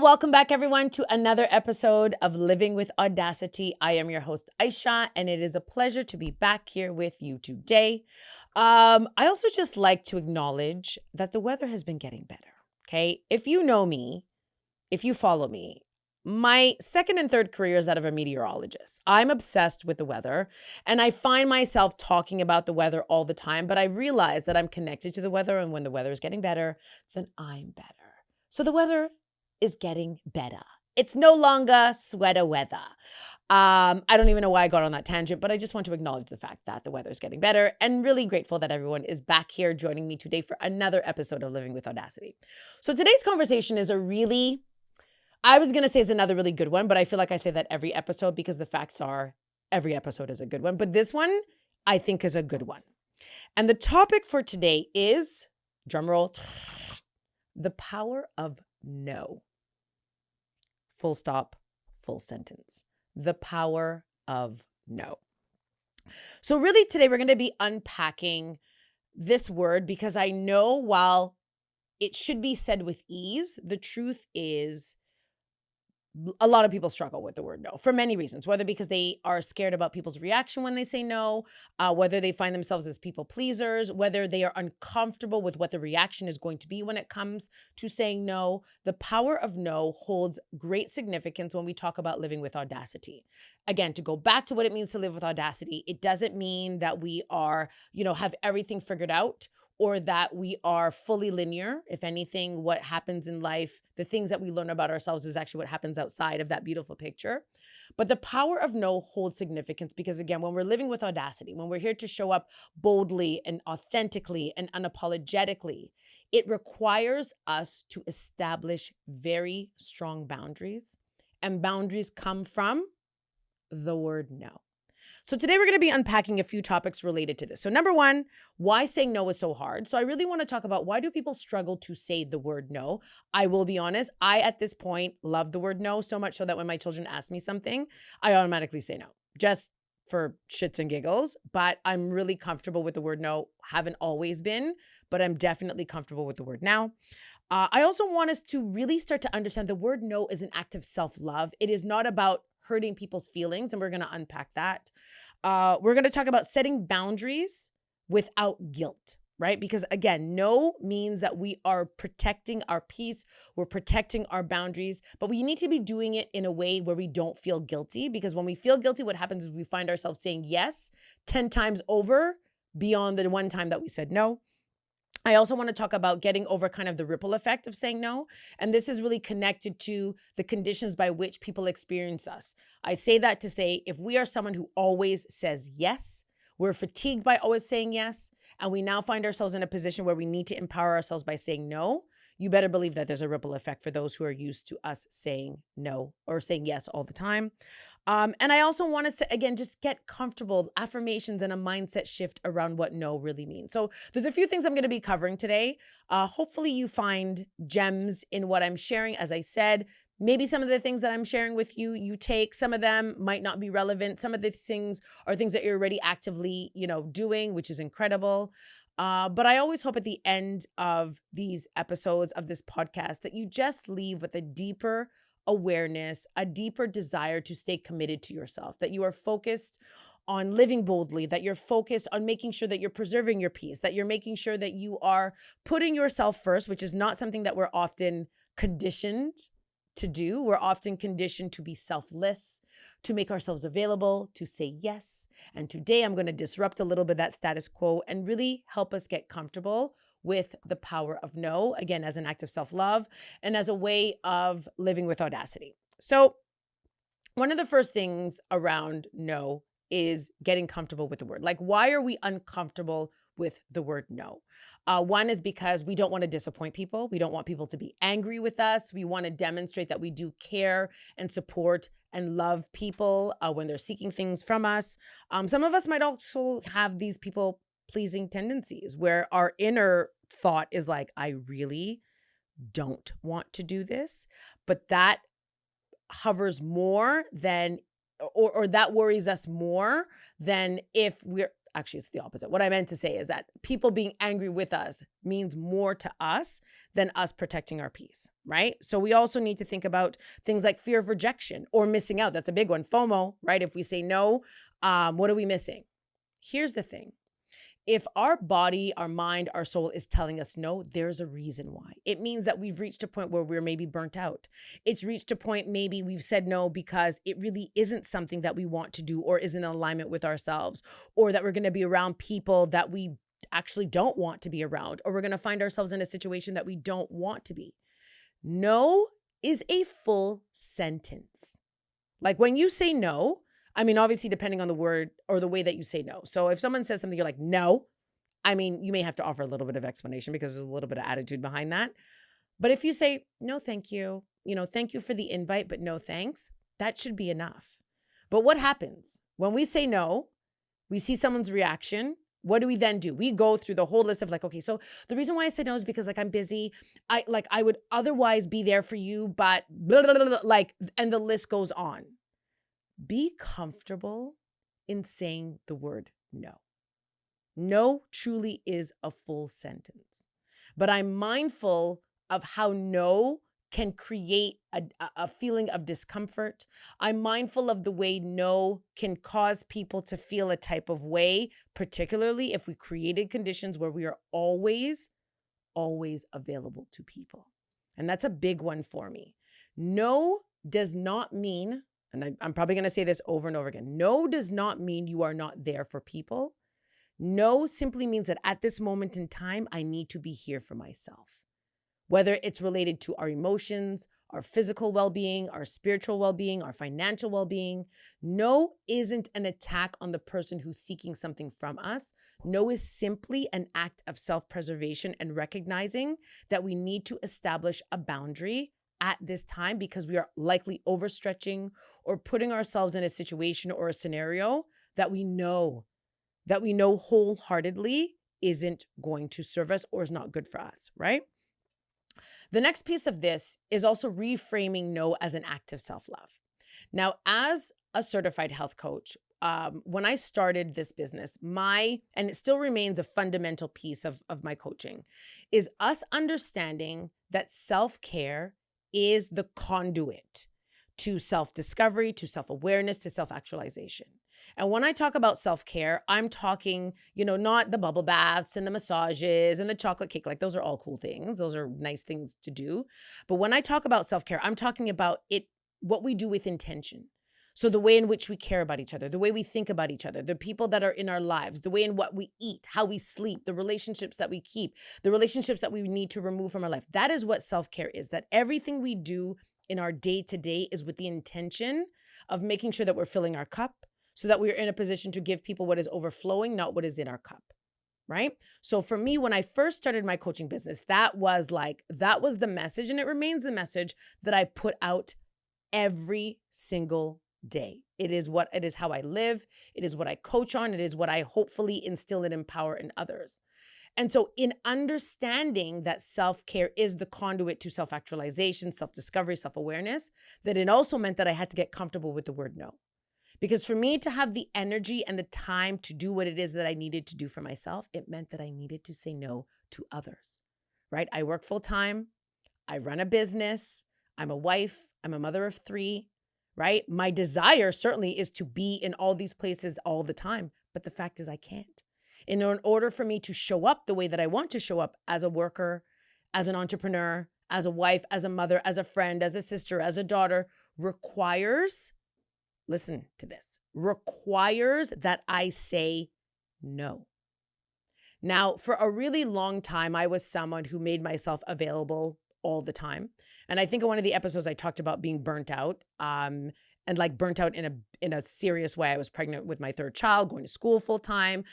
Welcome back, everyone, to another episode of Living with Audacity. I am your host, Aisha, and it is a pleasure to be back here with you today. I also just like to acknowledge that the weather has been getting better. Okay. If you know me, if you follow me, my second and third career is that of a meteorologist. I'm obsessed with the weather and I find myself talking about the weather all the time, but I realize that I'm connected to the weather, and when the weather is getting better, then I'm better. So the weather is getting better. It's no longer sweater weather. I don't even know why I got on that tangent, but I just want to acknowledge the fact that the weather is getting better, and really grateful that everyone is back here joining me today for another episode of Living with Audacity. So today's conversation is I was going to say it's another really good one, but I feel like I say that every episode because the facts are every episode is a good one. But this one I think is a good one. And the topic for today is, drumroll, the power of no. Full stop, full sentence. The power of no. So really today we're going to be unpacking this word because I know while it should be said with ease, the truth is a lot of people struggle with the word no for many reasons, whether because they are scared about people's reaction when they say no, whether they find themselves as people pleasers, whether they are uncomfortable with what the reaction is going to be when it comes to saying no. The power of no holds great significance when we talk about living with audacity. Again, to go back to what it means to live with audacity, it doesn't mean that we are, have everything figured out, or that we are fully linear. If anything, what happens in life, the things that we learn about ourselves is actually what happens outside of that beautiful picture. But the power of no holds significance because, again, when we're living with audacity, when we're here to show up boldly and authentically and unapologetically, it requires us to establish very strong boundaries. And boundaries come from the word no. So today we're going to be unpacking a few topics related to this. So number one, why saying no is so hard. So I really want to talk about why do people struggle to say the word no? I will be honest, I at this point love the word no so much so that when my children ask me something, I automatically say no, just for shits and giggles. But I'm really comfortable with the word no. Haven't always been, but I'm definitely comfortable with the word now. I also want us to really start to understand the word no is an act of self-love. It is not about hurting people's feelings, and we're going to unpack that. We're going to talk about setting boundaries without guilt, right? Because again, no means that we are protecting our peace, we're protecting our boundaries, but we need to be doing it in a way where we don't feel guilty, because when we feel guilty, what happens is we find ourselves saying yes 10 times over beyond the one time that we said no. I also want to talk about getting over kind of the ripple effect of saying no. And this is really connected to the conditions by which people experience us. I say that to say, if we are someone who always says yes, we're fatigued by always saying yes, and we now find ourselves in a position where we need to empower ourselves by saying no, you better believe that there's a ripple effect for those who are used to us saying no or saying yes all the time. And I also want us to, again, just get comfortable, affirmations and a mindset shift around what no really means. So there's a few things I'm going to be covering today. Hopefully you find gems in what I'm sharing. As I said, maybe some of the things that I'm sharing with you, you take. Some of them might not be relevant. Some of these things are things that you're already actively, doing, which is incredible. But I always hope at the end of these episodes of this podcast that you just leave with a deeper awareness, a deeper desire to stay committed to yourself, that you are focused on living boldly, that you're focused on making sure that you're preserving your peace, that you're making sure that you are putting yourself first, which is not something that we're often conditioned to do. We're often conditioned to be selfless, to make ourselves available, to say yes. And today I'm going to disrupt a little bit that status quo and really help us get comfortable with the power of no, again, as an act of self-love and as a way of living with audacity. So one of the first things around no is getting comfortable with the word. Like, why are we uncomfortable with the word no? One is because we don't want to disappoint people. We don't want people to be angry with us. We want to demonstrate that we do care and support and love people when they're seeking things from us. Some of us might also have these people pleasing tendencies where our inner thought is like, I really don't want to do this, but that hovers more than, or that worries us more than if we're actually, it's the opposite. What I meant to say is that people being angry with us means more to us than us protecting our peace, right? So we also need to think about things like fear of rejection or missing out. That's a big one. FOMO, right? If we say no, what are we missing? Here's the thing. If our body, our mind, our soul is telling us no, there's a reason why. It means that we've reached a point where we're maybe burnt out. It's reached a point maybe we've said no because it really isn't something that we want to do or is in alignment with ourselves, or that we're going to be around people that we actually don't want to be around, or we're going to find ourselves in a situation that we don't want to be. No is a full sentence. Like when you say no, I mean, obviously, depending on the word or the way that you say no. So if someone says something, you're like, no, I mean, you may have to offer a little bit of explanation because there's a little bit of attitude behind that. But if you say, no, thank you, thank you for the invite, but no thanks, that should be enough. But what happens when we say no, we see someone's reaction? What do we then do? We go through the whole list of like, okay, so the reason why I said no is because like I'm busy. I would otherwise be there for you, but blah, blah, blah, blah, like, and the list goes on. Be comfortable in saying the word no. No truly is a full sentence. But I'm mindful of how no can create a feeling of discomfort. I'm mindful of the way no can cause people to feel a type of way, particularly if we created conditions where we are always available to people. And that's a big one for me. No does not mean, and I'm probably going to say this over and over again, no does not mean you are not there for people. No simply means that at this moment in time, I need to be here for myself. Whether it's related to our emotions, our physical well-being, our spiritual well-being, our financial well-being, no isn't an attack on the person who's seeking something from us. No is simply an act of self-preservation and recognizing that we need to establish a boundary at this time because we are likely overstretching or putting ourselves in a situation or a scenario that we know wholeheartedly isn't going to serve us or is not good for us, right? The next piece of this is also reframing no as an act of self-love. Now, as a certified health coach, when I started this business, and it still remains a fundamental piece of my coaching, is us understanding that self-care is the conduit to self-discovery, to self-awareness, to self-actualization. And when I talk about self-care, I'm talking, not the bubble baths and the massages and the chocolate cake. Like those are all cool things. Those are nice things to do. But when I talk about self-care, I'm talking about what we do with intention. So the way in which we care about each other, the way we think about each other, the people that are in our lives, the way in what we eat, how we sleep, the relationships that we keep, the relationships that we need to remove from our life. That is what self-care is, that everything we do in our day-to-day is with the intention of making sure that we're filling our cup so that we're in a position to give people what is overflowing, not what is in our cup, right? So for me, when I first started my coaching business, that was the message, and it remains the message that I put out every single day. It is how I live. It is what I coach on. It is what I hopefully instill and empower in others. And so in understanding that self-care is the conduit to self-actualization, self-discovery, self-awareness, that it also meant that I had to get comfortable with the word no. Because for me to have the energy and the time to do what it is that I needed to do for myself, it meant that I needed to say no to others, right? I work full time. I run a business. I'm a wife. I'm a mother of 3, right? My desire certainly is to be in all these places all the time. But the fact is I can't. In order for me to show up the way that I want to show up as a worker, as an entrepreneur, as a wife, as a mother, as a friend, as a sister, as a daughter, requires, listen to this, requires that I say no. Now, for a really long time, I was someone who made myself available all the time. And I think in one of the episodes I talked about being burnt out, and like burnt out in a serious way. I was pregnant with my 3rd child, going to school full time,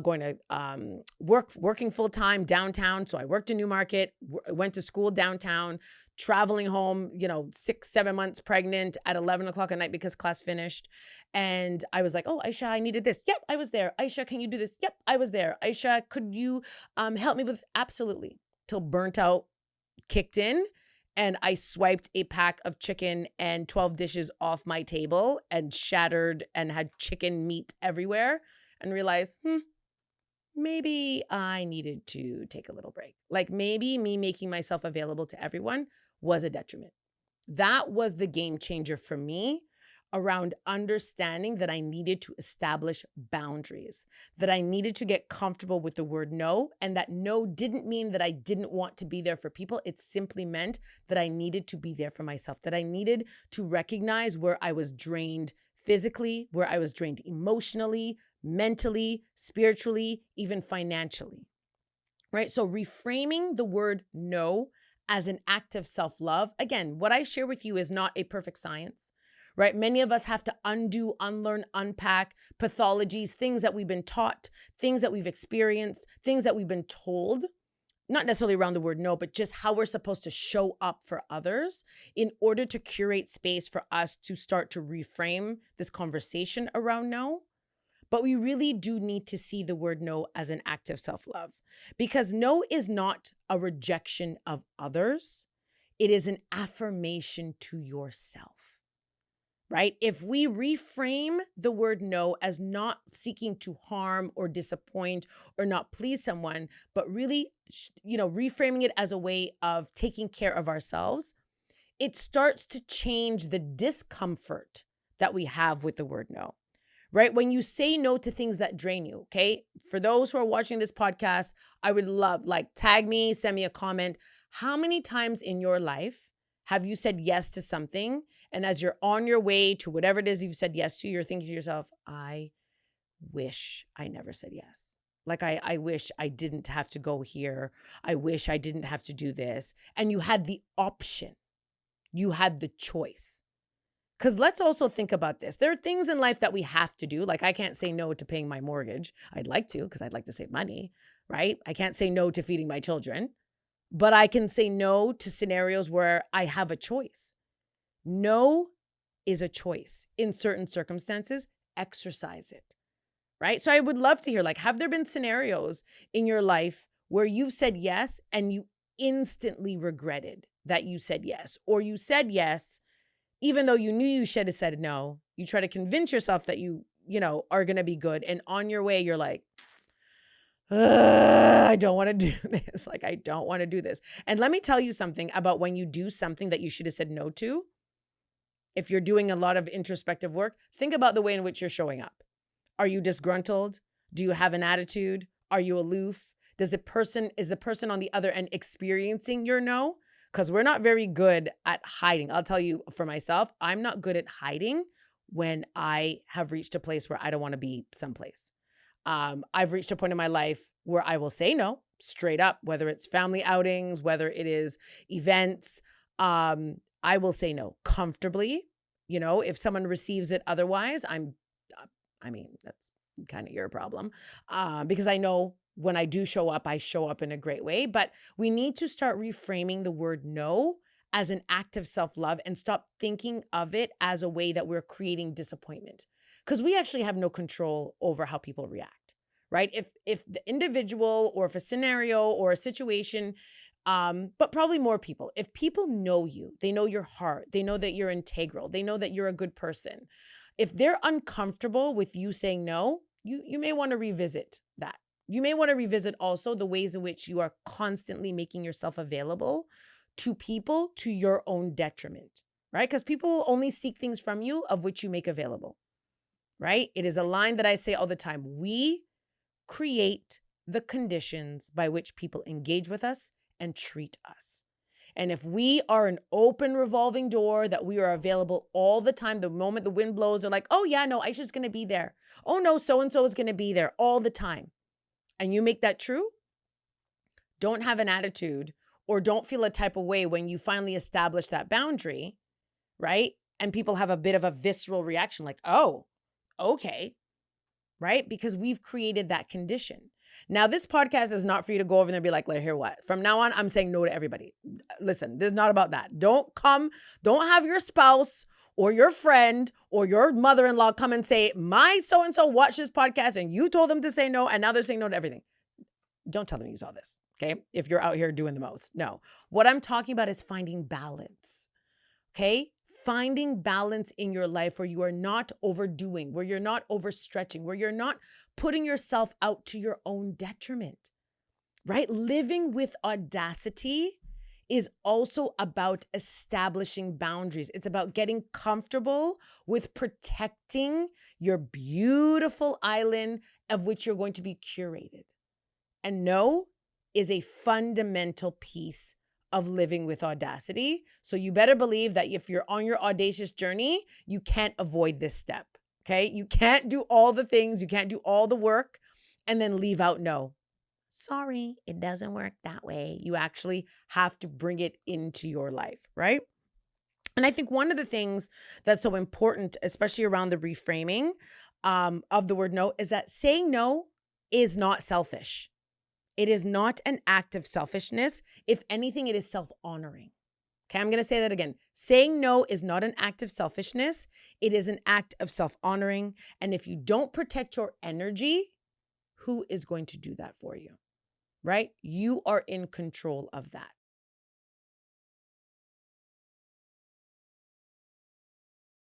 going to working full time downtown. So I worked in Newmarket, went to school downtown, traveling home, 6-7 months pregnant at 11 o'clock at night because class finished. And I was like, oh, Aisha, I needed this. Yep, I was there. Aisha, can you do this? Yep, I was there. Aisha, could you help me with? Absolutely. Till burnt out kicked in. And I swiped a pack of chicken and 12 dishes off my table and shattered and had chicken meat everywhere. and realize, maybe I needed to take a little break. Like maybe me making myself available to everyone was a detriment. That was the game changer for me around understanding that I needed to establish boundaries, that I needed to get comfortable with the word no, and that no didn't mean that I didn't want to be there for people. It simply meant that I needed to be there for myself, that I needed to recognize where I was drained physically, where I was drained emotionally, mentally, spiritually, even financially, right? So reframing the word no as an act of self-love. Again, what I share with you is not a perfect science, right? Many of us have to undo, unlearn, unpack pathologies, things that we've been taught, things that we've experienced, things that we've been told, not necessarily around the word no, but just how we're supposed to show up for others in order to curate space for us to start to reframe this conversation around no. But we really do need to see the word no as an act of self-love, because no is not a rejection of others. It is an affirmation to yourself, right? If we reframe the word no as not seeking to harm or disappoint or not please someone, but really, reframing it as a way of taking care of ourselves, it starts to change the discomfort that we have with the word no. Right? When you say no to things that drain you, okay? For those who are watching this podcast, I would love, tag me, send me a comment. How many times in your life have you said yes to something, and as you're on your way to whatever it is you've said yes to, you're thinking to yourself, I wish I never said yes. I wish I didn't have to go here. I wish I didn't have to do this. And you had the option. You had the choice. Because let's also think about this. There are things in life that we have to do. Like I can't say no to paying my mortgage. I'd like to, because I'd like to save money, right? I can't say no to feeding my children, but I can say no to scenarios where I have a choice. No is a choice. In certain circumstances, exercise it, right? So I would love to hear, have there been scenarios in your life where you've said yes and you instantly regretted that you said yes, or you said yes even though you knew you should have said no? You try to convince yourself that you are going to be good. And on your way, you're like, I don't want to do this. I don't want to do this. And let me tell you something about when you do something that you should have said no to. If you're doing a lot of introspective work, think about the way in which you're showing up. Are you disgruntled? Do you have an attitude? Are you aloof? Is the person on the other end experiencing your no? Because we're not very good at hiding. I'll tell you for myself, I'm not good at hiding when I have reached a place where I don't want to be someplace. I've reached a point in my life where I will say no straight up, whether it's family outings, whether it is events. I will say no comfortably. If someone receives it otherwise, that's kind of your problem, because I know when I do show up, I show up in a great way. But we need to start reframing the word no as an act of self-love and stop thinking of it as a way that we're creating disappointment, because we actually have no control over how people react, right? If the individual or if a scenario or a situation, but probably more people, if people know you, they know your heart, they know that you're integral, they know that you're a good person. If they're uncomfortable with you saying no, you may want to revisit that. You may want to revisit also the ways in which you are constantly making yourself available to people to your own detriment, right? Because people will only seek things from you of which you make available, right? It is a line that I say all the time. We create the conditions by which people engage with us and treat us. And if we are an open revolving door that we are available all the time, the moment the wind blows, they're like, oh yeah, no, Aisha's going to be there. Oh no, so-and-so is going to be there all the time. And you make that true, don't have an attitude or don't feel a type of way when you finally establish that boundary, right? And people have a bit of a visceral reaction like, oh, okay, right? Because we've created that condition. Now, this podcast is not for you to go over there and be like, hear what? From now on, I'm saying no to everybody. Listen, this is not about that. Don't have your spouse or your friend or your mother-in-law come and say, my so-and-so watched this podcast and you told them to say no and now they're saying no to everything. Don't tell them you saw this, okay? If you're out here doing the most. No. What I'm talking about is finding balance, okay? finding balance in your life where you are not overdoing, where you're not overstretching, where you're not putting yourself out to your own detriment, right? Living with audacity is also about establishing boundaries. It's about getting comfortable with protecting your beautiful island of which you're going to be curated. And no is a fundamental piece of living with audacity. So you better believe that if you're on your audacious journey, you can't avoid this step, okay? You can't do all the things, you can't do all the work and then leave out no. Sorry, it doesn't work that way. You actually have to bring it into your life, right? And I think one of the things that's so important, especially around the reframing of the word no, is that saying no is not selfish. It is not an act of selfishness. If anything, it is self-honoring. Okay, I'm going to say that again. Saying no is not an act of selfishness. It is an act of self-honoring. And if you don't protect your energy, who is going to do that for you? Right? You are in control of that.